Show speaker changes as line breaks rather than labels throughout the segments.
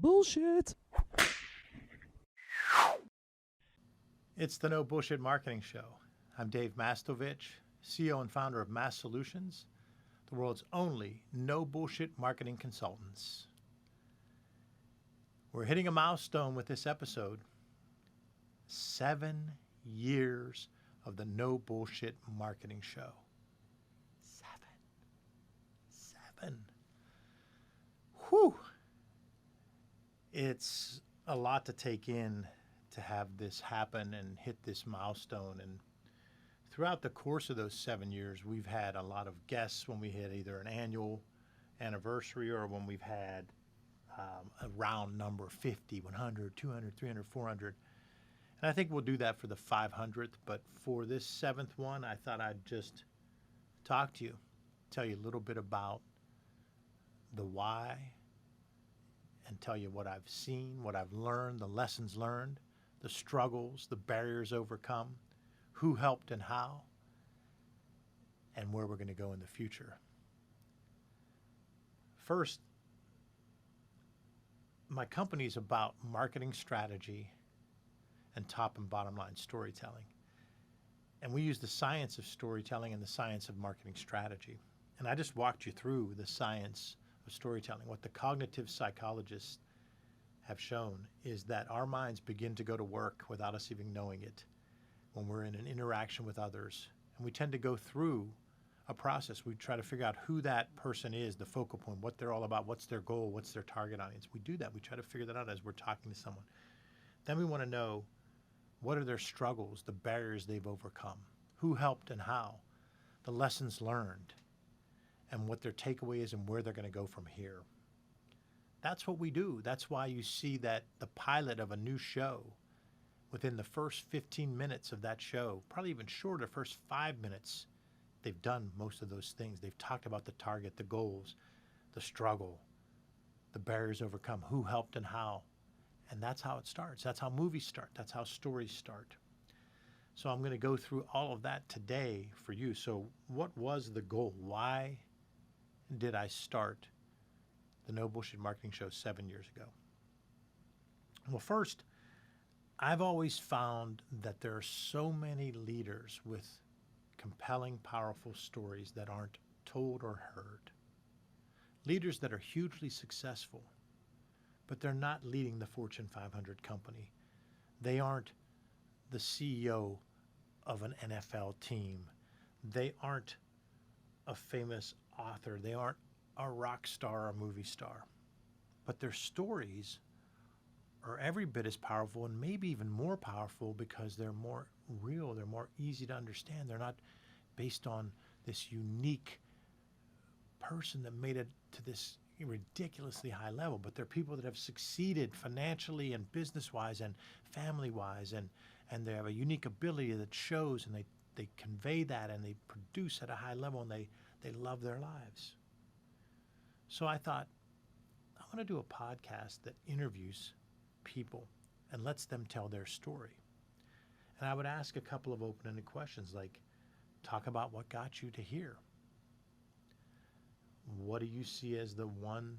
Bullshit.
It's the No Bullshit Marketing Show. I'm Dave Mastovich, CEO and founder of Massolutions, the world's only no bullshit marketing consultants. We're hitting a milestone with this episode. 7 years of the No Bullshit Marketing Show. 7. Whew. It's a lot to take in to have this happen and hit this milestone. And throughout the course of those 7 years, we've had a lot of guests when we hit either an annual anniversary or when we've had a round number, 50, 100, 200, 300, 400. And I think we'll do that for the 500th. But for this 7th one, I thought I'd just talk to you, tell you a little bit about the why, and tell you what I've seen, what I've learned, the lessons learned, the struggles, the barriers overcome, who helped and how, and where we're going to go in the future. First, my company is about marketing strategy and top and bottom line storytelling. And we use the science of storytelling and the science of marketing strategy. And I just walked you through the science of storytelling. What the cognitive psychologists have shown is that our minds begin to go to work without us even knowing it when we're in an interaction with others. And we tend to go through a process. We try to figure out who that person is, the focal point, what they're all about, what's their goal, what's their target audience. We do that. We try to figure that out as we're talking to someone. Then we want to know, what are their struggles, the barriers they've overcome, who helped and how, the lessons learned, and what their takeaway is and where they're going to go from here. That's what we do. That's why you see that the pilot of a new show, within the first 15 minutes of that show, probably even shorter, first 5 minutes, they've done most of those things. They've talked about the target, the goals, the struggle, the barriers overcome, who helped and how. And that's how it starts. That's how movies start. That's how stories start. So I'm going to go through all of that today for you. So what was the goal? Why did I start the No Bullshit Marketing Show 7 years ago? Well, first, I've always found that there are so many leaders with compelling, powerful stories that aren't told or heard. Leaders that are hugely successful, but they're not leading the Fortune 500 company. They aren't the CEO of an NFL team. They aren't a famous author. They aren't a rock star or a movie star. But their stories are every bit as powerful and maybe even more powerful because they're more real. They're more easy to understand. They're not based on this unique person that made it to this ridiculously high level, but they're people that have succeeded financially and business-wise and family-wise, and they have a unique ability that shows, and they convey that, and they produce at a high level, and they love their lives. So I thought, I want to do a podcast that interviews people and lets them tell their story. And I would ask a couple of open-ended questions like, talk about what got you to here. What do you see as the one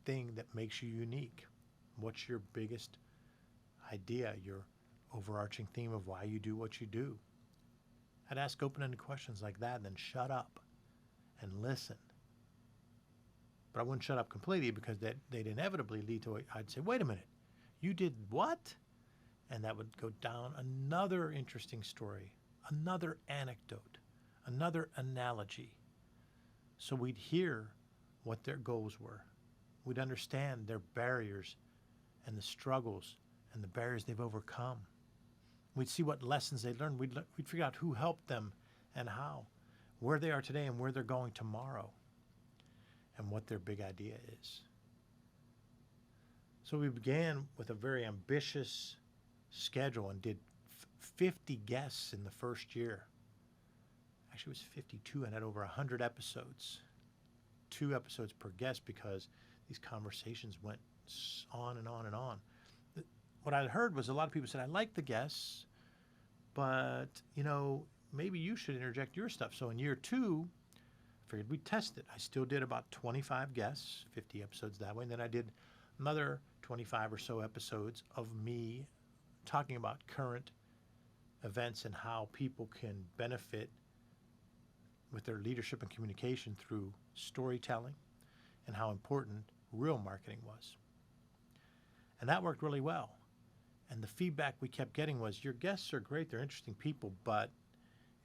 thing that makes you unique? What's your biggest idea, your overarching theme of why you do what you do? I'd ask open-ended questions like that and then shut up and listen. But I wouldn't shut up completely because they'd inevitably lead to I'd say, wait a minute, you did what? And that would go down another interesting story, another anecdote, another analogy. So we'd hear what their goals were. We'd understand their barriers and the struggles and the barriers they've overcome. We'd see what lessons they learned. We'd figure out who helped them and how, where they are today and where they're going tomorrow, and what their big idea is. So we began with a very ambitious schedule and did 50 guests in the first year. Actually, it was 52 and had over 100 episodes, 2 episodes per guest, because these conversations went on and on and on. What I heard was a lot of people said, I like the guests, but, maybe you should interject your stuff. So in year 2, I figured we'd test it. I still did about 25 guests, 50 episodes that way. And then I did another 25 or so episodes of me talking about current events and how people can benefit with their leadership and communication through storytelling and how important real marketing was. And that worked really well. And the feedback we kept getting was, your guests are great, they're interesting people, but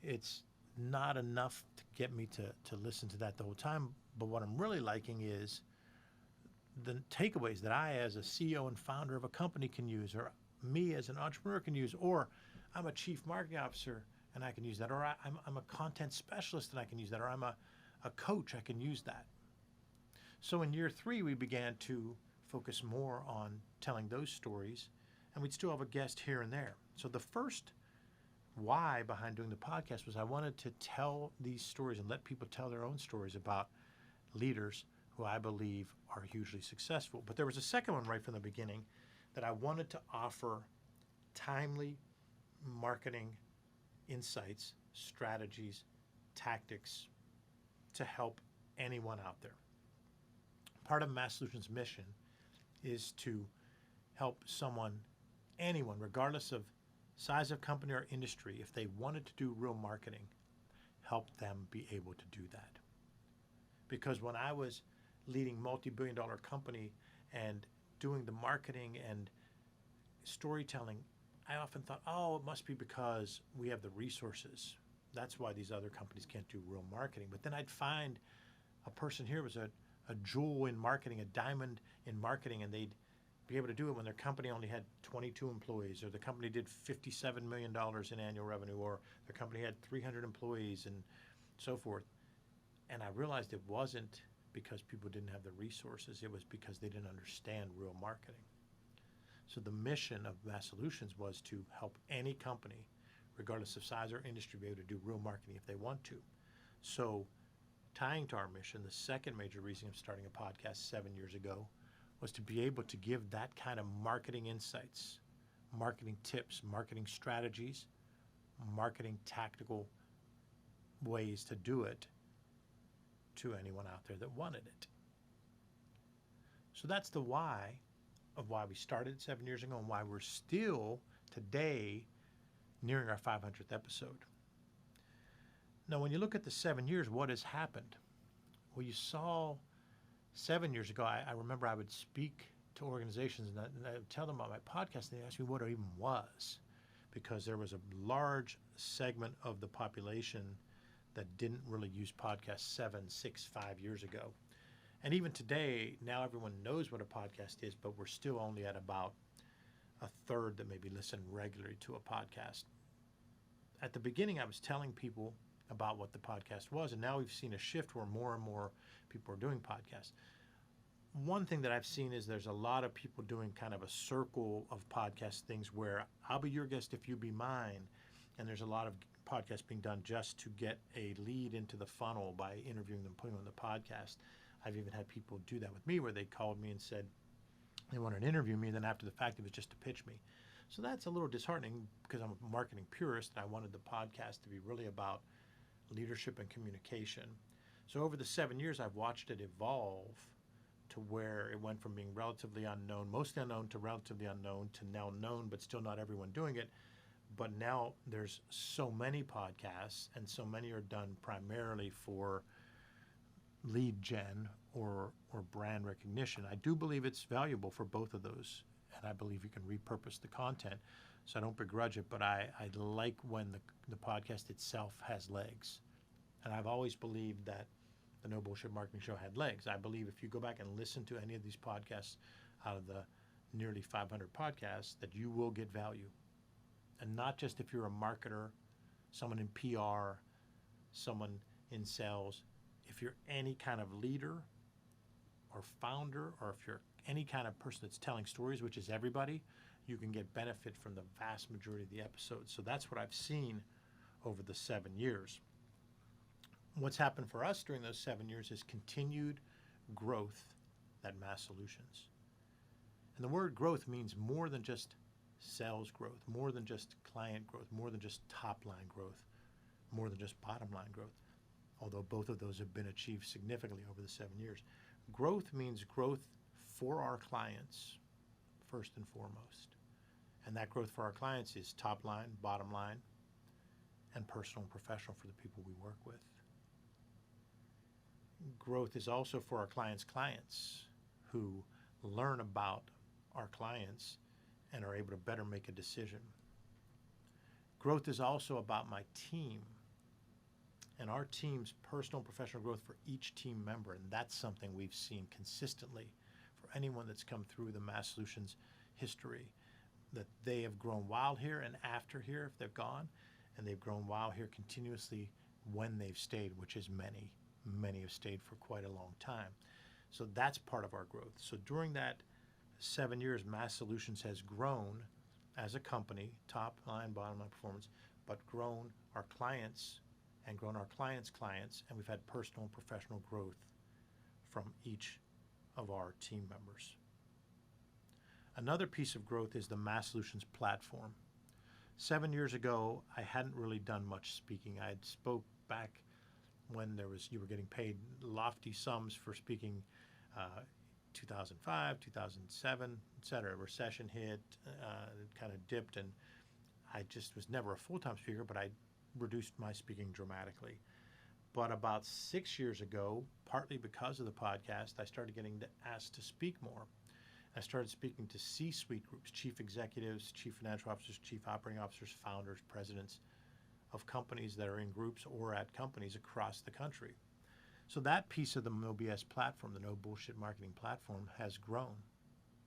it's not enough to get me to listen to that the whole time. But what I'm really liking is the takeaways that I, as a CEO and founder of a company, can use, or me as an entrepreneur can use, or I'm a chief marketing officer and I can use that, or I'm a content specialist and I can use that, or I'm a coach, I can use that. So in year 3, we began to focus more on telling those stories, and we'd still have a guest here and there. So the first why behind doing the podcast was I wanted to tell these stories and let people tell their own stories about leaders who I believe are hugely successful. But there was a second one right from the beginning, that I wanted to offer timely marketing insights, strategies, tactics to help anyone out there. Part of Massolutions' mission is to help someone, anyone, regardless of size of company or industry, if they wanted to do real marketing, help them be able to do that. Because when I was leading multi-billion-dollar company and doing the marketing and storytelling, I often thought, oh, it must be because we have the resources. That's why these other companies can't do real marketing. But then I'd find a person here was a jewel in marketing, a diamond in marketing, and they'd be able to do it when their company only had 22 employees, or the company did $57 million in annual revenue, or their company had 300 employees and so forth. And I realized it wasn't because people didn't have the resources. It was because they didn't understand real marketing. So the mission of Massolutions was to help any company, regardless of size or industry, be able to do real marketing if they want to. So tying to our mission, the second major reason of starting a podcast 7 years ago was to be able to give that kind of marketing insights, marketing tips, marketing strategies, marketing tactical ways to do it to anyone out there that wanted it. So that's the why of why we started 7 years ago and why we're still today nearing our 500th episode. Now, when you look at the 7 years, what has happened? Well, you saw 7 years ago, I remember I would speak to organizations and I would tell them about my podcast, and they asked me what it even was, because there was a large segment of the population that didn't really use podcasts 7, 6, 5 years ago. And even today, now everyone knows what a podcast is, but we're still only at about a third that maybe listen regularly to a podcast. At the beginning, I was telling people about what the podcast was, and now we've seen a shift where more and more people are doing podcasts. One thing that I've seen is there's a lot of people doing kind of a circle of podcast things where I'll be your guest if you be mine, and there's a lot of podcasts being done just to get a lead into the funnel by interviewing them, putting them on the podcast. I've even had people do that with me where they called me and said they wanted to interview me, and then after the fact it was just to pitch me. So that's a little disheartening because I'm a marketing purist and I wanted the podcast to be really about leadership and communication. So over the 7 years, I've watched it evolve to where it went from being relatively unknown, mostly unknown, to relatively unknown, to now known, but still not everyone doing it. But now there's so many podcasts, and so many are done primarily for lead gen or brand recognition. I do believe it's valuable for both of those, and I believe you can repurpose the content. So I don't begrudge it, but I like when the podcast itself has legs. And I've always believed that the No Bullshit Marketing Show had legs. I believe if you go back and listen to any of these podcasts out of the nearly 500 podcasts, that you will get value. And not just if you're a marketer, someone in PR, someone in sales. If you're any kind of leader or founder, or if you're any kind of person that's telling stories, which is everybody, you can get benefit from the vast majority of the episodes. So that's what I've seen over the 7 years. What's happened for us during those 7 years is continued growth at Massolutions. And the word growth means more than just sales growth, more than just client growth, more than just top line growth, more than just bottom line growth, although both of those have been achieved significantly over the 7 years. Growth means growth for our clients first and foremost. And that growth for our clients is top line, bottom line, and personal and professional for the people we work with. Growth is also for our clients' clients who learn about our clients and are able to better make a decision. Growth is also about my team and our team's personal and professional growth for each team member. And that's something we've seen consistently for anyone that's come through the Mass Solutions history, that they have grown while here and after here if they've gone, and they've grown while here continuously when they've stayed, which is many. Many have stayed for quite a long time. So that's part of our growth. So during that 7 years, Mass Solutions has grown as a company, top line, bottom line performance, but grown our clients and grown our clients' clients, and we've had personal and professional growth from each of our team members. Another piece of growth is the Mass Solutions platform. 7 years ago, I hadn't really done much speaking. I had spoke back when you were getting paid lofty sums for speaking, 2005, 2007, et cetera. Recession hit, it kind of dipped, and I just was never a full-time speaker, but I reduced my speaking dramatically. But about 6 years ago, partly because of the podcast, I started getting asked to speak more. I started speaking to C-suite groups, chief executives, chief financial officers, chief operating officers, founders, presidents of companies that are in groups or at companies across the country. So that piece of the No BS platform, the No Bullshit Marketing platform, has grown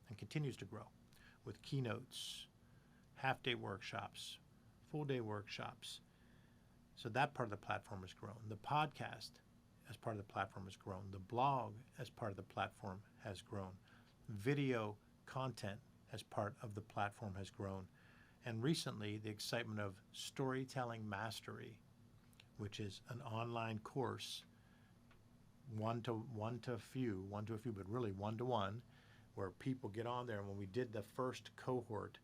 and continues to grow with keynotes, half-day workshops, full-day workshops. So that part of the platform has grown. The podcast as part of the platform has grown. The blog as part of the platform has grown. Video content as part of the platform has grown. And recently, the excitement of Storytelling Mastery, which is an online course, one to a few, but really one-to-one, where people get on there. And when we did the first cohort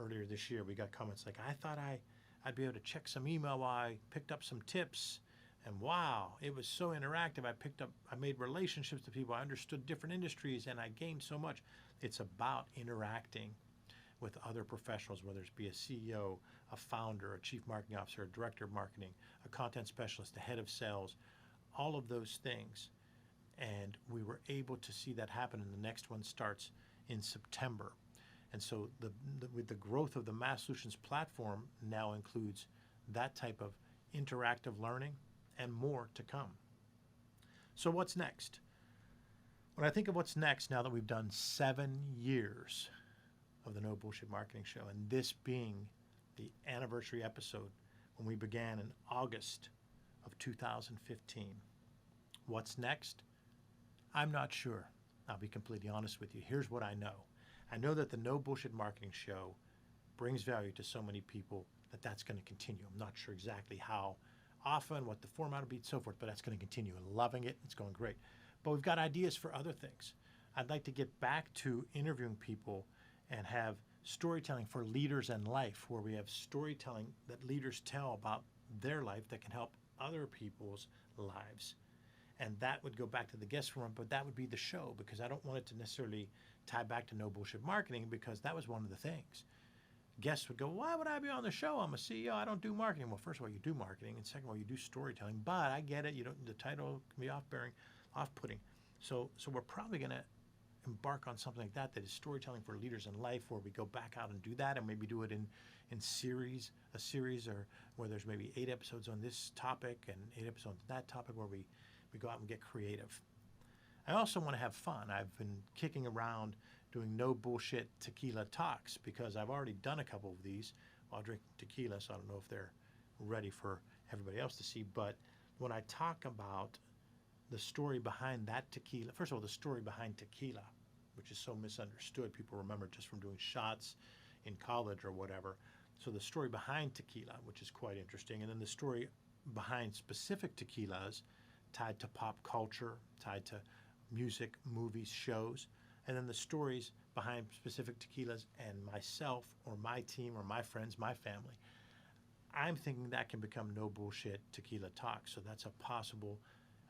earlier this year, we got comments like, I thought I'd be able to check some email while I picked up some tips. And wow, it was so interactive. I made relationships with people. I understood different industries, and I gained so much. It's about interacting with other professionals, whether it be a CEO, a founder, a chief marketing officer, a director of marketing, a content specialist, a head of sales, all of those things. And we were able to see that happen, and the next one starts in September. And so with the growth of the Mass Solutions platform now includes that type of interactive learning and more to come. So what's next? When I think of what's next, now that we've done 7 years of the No Bullshit Marketing Show, and this being the anniversary episode when we began in August of 2015, what's next? I'm not sure. I'll be completely honest with you. Here's what I know. I know that the No Bullshit Marketing Show brings value to so many people that that's going to continue. I'm not sure exactly how often, what the format will be, and so forth, but that's going to continue. I'm loving it. It's going great. But we've got ideas for other things. I'd like to get back to interviewing people and have storytelling for leaders and life, where we have storytelling that leaders tell about their life that can help other people's lives. And that would go back to the guest forum, but that would be the show, because I don't want it to necessarily tie back to No Bullshit Marketing, because that was one of the things. Guests would go, why would I be on the show? I'm a CEO. I don't do marketing. Well, first of all, you do marketing, and second of all, you do storytelling. But I get it. The title can be off-putting. So we're probably going to embark on something like that is storytelling for leaders in life, where we go back out and do that, and maybe do it in a series, or where there's maybe 8 episodes on this topic and 8 episodes on that topic, where we go out and get creative. I also want to have fun. I've been kicking around doing No Bullshit Tequila Talks, because I've already done a couple of these while drinking tequila, so I don't know if they're ready for everybody else to see. But when I talk about the story behind that tequila, first of all, the story behind tequila, which is so misunderstood. People remember just from doing shots in college or whatever. So the story behind tequila, which is quite interesting, and then the story behind specific tequilas tied to pop culture, tied to music, movies, shows, and then the stories behind specific tequilas and myself or my team or my friends, my family. I'm thinking that can become No Bullshit Tequila Talk. So that's a possible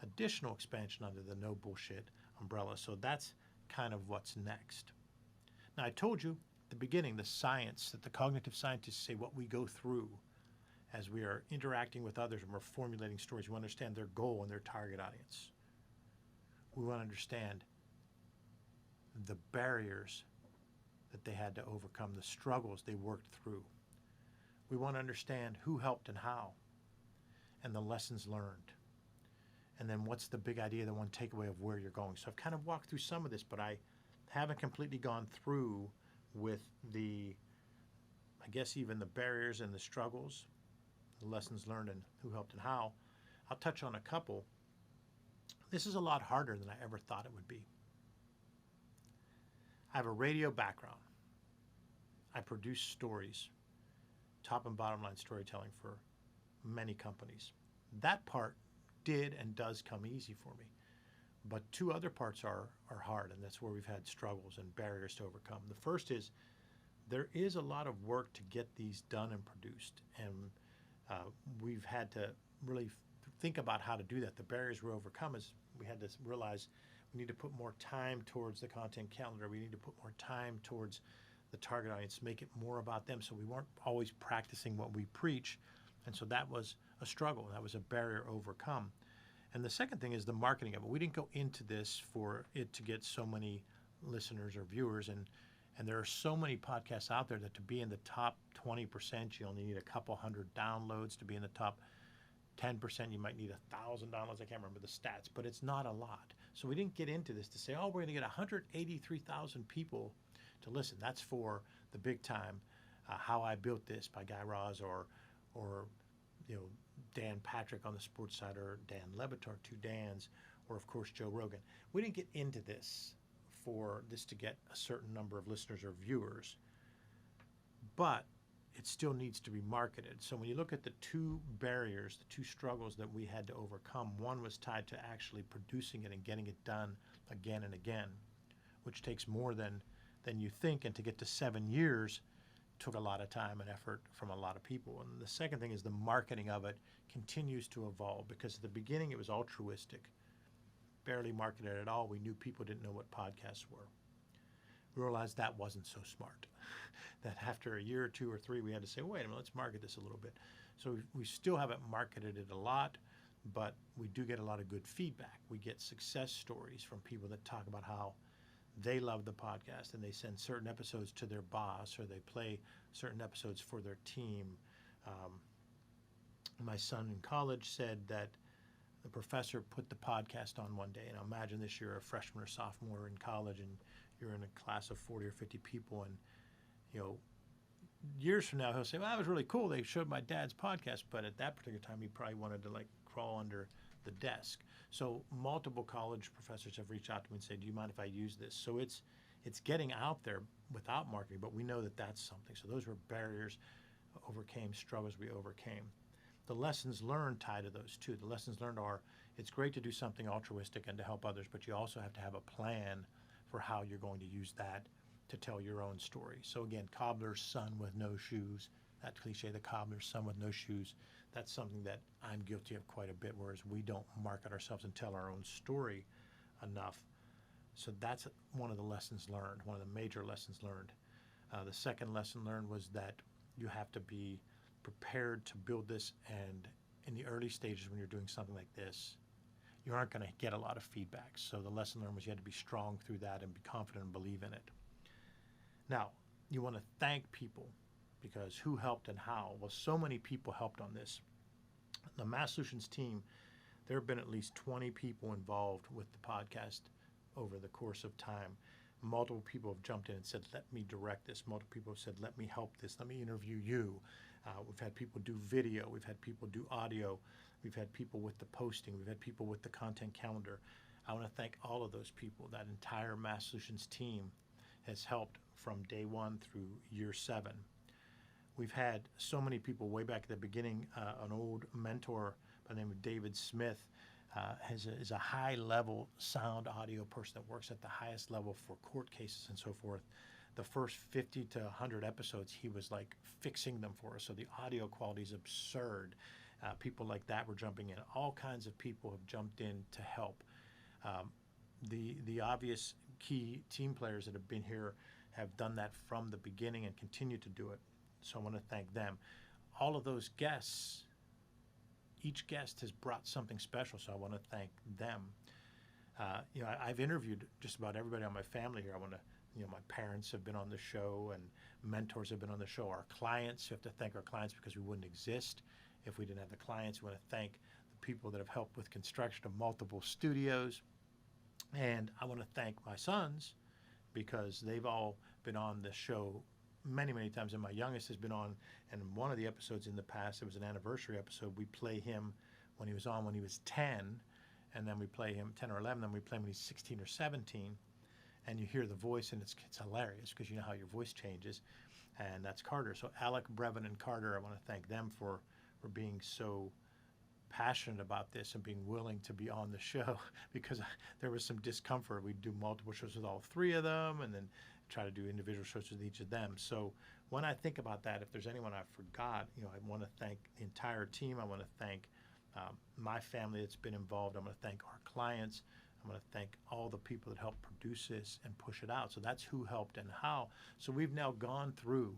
additional expansion under the No Bullshit umbrella. So that's kind of what's next. Now, I told you at the beginning the science, that the cognitive scientists say what we go through as we are interacting with others and we're formulating stories. We understand their goal and their target audience. We want to understand the barriers that they had to overcome, the struggles they worked through. We want to understand who helped and how, and the lessons learned. And then what's the big idea, the one takeaway of where you're going. So I've kind of walked through some of this, but I haven't completely gone through with the, I guess, even the barriers and the struggles, the lessons learned and who helped and how. I'll touch on a couple. This is a lot harder than I ever thought it would be. I have a radio background. I produce stories, top and bottom line storytelling for many companies. That part did and does come easy for me. But two other parts are hard, and that's where we've had struggles and barriers to overcome. The first is there is a lot of work to get these done and produced, and we've had to really think about how to do that. The barriers we overcome is we had to realize we need to put more time towards the content calendar. We need to put more time towards the target audience, make it more about them, so we weren't always practicing what we preach. And so that was a struggle. That was a barrier overcome. And the second thing is the marketing of it. We didn't go into this for it to get so many listeners or viewers. And there are so many podcasts out there that to be in the top 20%, you only need a couple hundred downloads. To be in the top 10%, you might need 1,000 downloads. I can't remember the stats, but it's not a lot. So we didn't get into this to say, oh, we're going to get 183,000 people to listen. That's for the big time How I Built This by Guy Raz, or Dan Patrick on the sports side, or Dan Levitar, two Dans, or of course Joe Rogan. We didn't get into this for this to get a certain number of listeners or viewers, but it still needs to be marketed. So when you look at the two barriers, the two struggles that we had to overcome, one was tied to actually producing it and getting it done again and again, which takes more than you think, and to get to 7 years took a lot of time and effort from a lot of people. And the second thing is the marketing of it continues to evolve, because at the beginning it was altruistic, barely marketed at all. We knew people didn't know what podcasts were. We realized that wasn't so smart. That after a year or two or three, we had to say, wait a minute, let's market this a little bit. So we still haven't marketed it a lot, but we do get a lot of good feedback. We get success stories from people that talk about how they love the podcast and they send certain episodes to their boss, or they play certain episodes for their team. My son in college said that the professor put the podcast on one day. And now imagine this, you're a freshman or sophomore in college and you're in a class of 40 or 50 people, and years from now he'll say, well, that was really cool, they showed my dad's podcast, but at that particular time he probably wanted to crawl under the desk. So multiple college professors have reached out to me and said, do you mind if I use this? So it's getting out there without marketing, but we know that that's something. So those were barriers overcame, struggles we overcame. The lessons learned tie to those two. The lessons learned are, it's great to do something altruistic and to help others, but you also have to have a plan for how you're going to use that to tell your own story. So again, cobbler's son with no shoes, that cliche, the cobbler's son with no shoes, that's something that I'm guilty of quite a bit, whereas we don't market ourselves and tell our own story enough. So that's one of the lessons learned, one of the major lessons learned. The second lesson learned was that you have to be prepared to build this, and in the early stages when you're doing something like this, you aren't going to get a lot of feedback. So the lesson learned was you had to be strong through that and be confident and believe in it. Now, you want to thank people, because who helped and how? Well, so many people helped on this. The Mass Solutions team, there have been at least 20 people involved with the podcast over the course of time. Multiple people have jumped in and said, let me direct this. Multiple people have said, let me help this. Let me interview you. We've had people do video. We've had people do audio. We've had people with the posting. We've had people with the content calendar. I want to thank all of those people. That entire Mass Solutions team has helped from day one through year 7. We've had so many people way back at the beginning. An old mentor by the name of David Smith is a high-level sound audio person that works at the highest level for court cases and so forth. The first 50 to 100 episodes, he was fixing them for us. So the audio quality is absurd. People like that were jumping in. All kinds of people have jumped in to help. The obvious key team players that have been here have done that from the beginning and continue to do it. So I want to thank them. All of those guests, each guest has brought something special, so I want to thank them. I've interviewed just about everybody on my family here. I want to, my parents have been on the show and mentors have been on the show. Our clients, you have to thank our clients because we wouldn't exist if we didn't have the clients. We want to thank the people that have helped with construction of multiple studios. And I want to thank my sons because they've all been on the show many, many times. And my youngest has been on, and in one of the episodes in the past, it was an anniversary episode, we play him when he was on when he was 10, and then we play him 10 or 11, then we play him when he's 16 or 17. And you hear the voice, and it's hilarious because you know how your voice changes. And that's Carter. So Alec, Brevin, and Carter, I want to thank them for being so passionate about this and being willing to be on the show because there was some discomfort. We'd do multiple shows with all three of them and then try to do individual shows with each of them. So when I think about that, if there's anyone I forgot, I want to thank the entire team. I want to thank my family that's been involved. I'm going to thank our clients. I'm going to thank all the people that helped produce this and push it out. So that's who helped and how. So we've now gone through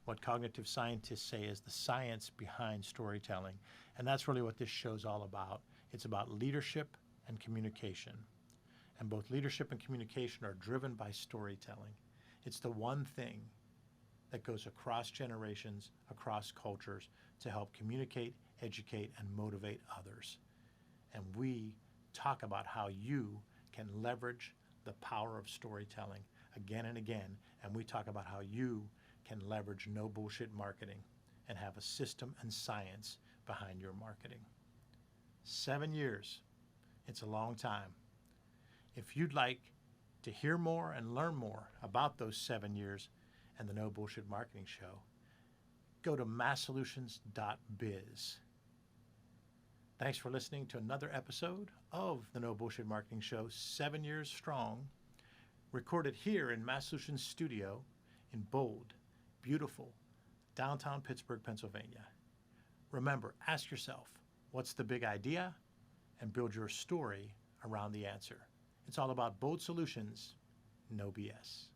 what cognitive scientists say is the science behind storytelling. And that's really what this show's all about. It's about leadership and communication. And both leadership and communication are driven by storytelling. It's the one thing that goes across generations, across cultures, to help communicate, educate, and motivate others. And we talk about how you can leverage the power of storytelling again and again. And we talk about how you can leverage no bullshit marketing and have a system and science behind your marketing. 7 years, it's a long time. If you'd like to hear more and learn more about those 7 years and the No Bullshit Marketing Show, go to massolutions.biz. Thanks for listening to another episode of the No Bullshit Marketing Show, 7 years strong, recorded here in Mass Solutions Studio in bold, beautiful, downtown Pittsburgh, Pennsylvania. Remember, ask yourself, what's the big idea? And build your story around the answer. It's all about bold solutions, no BS.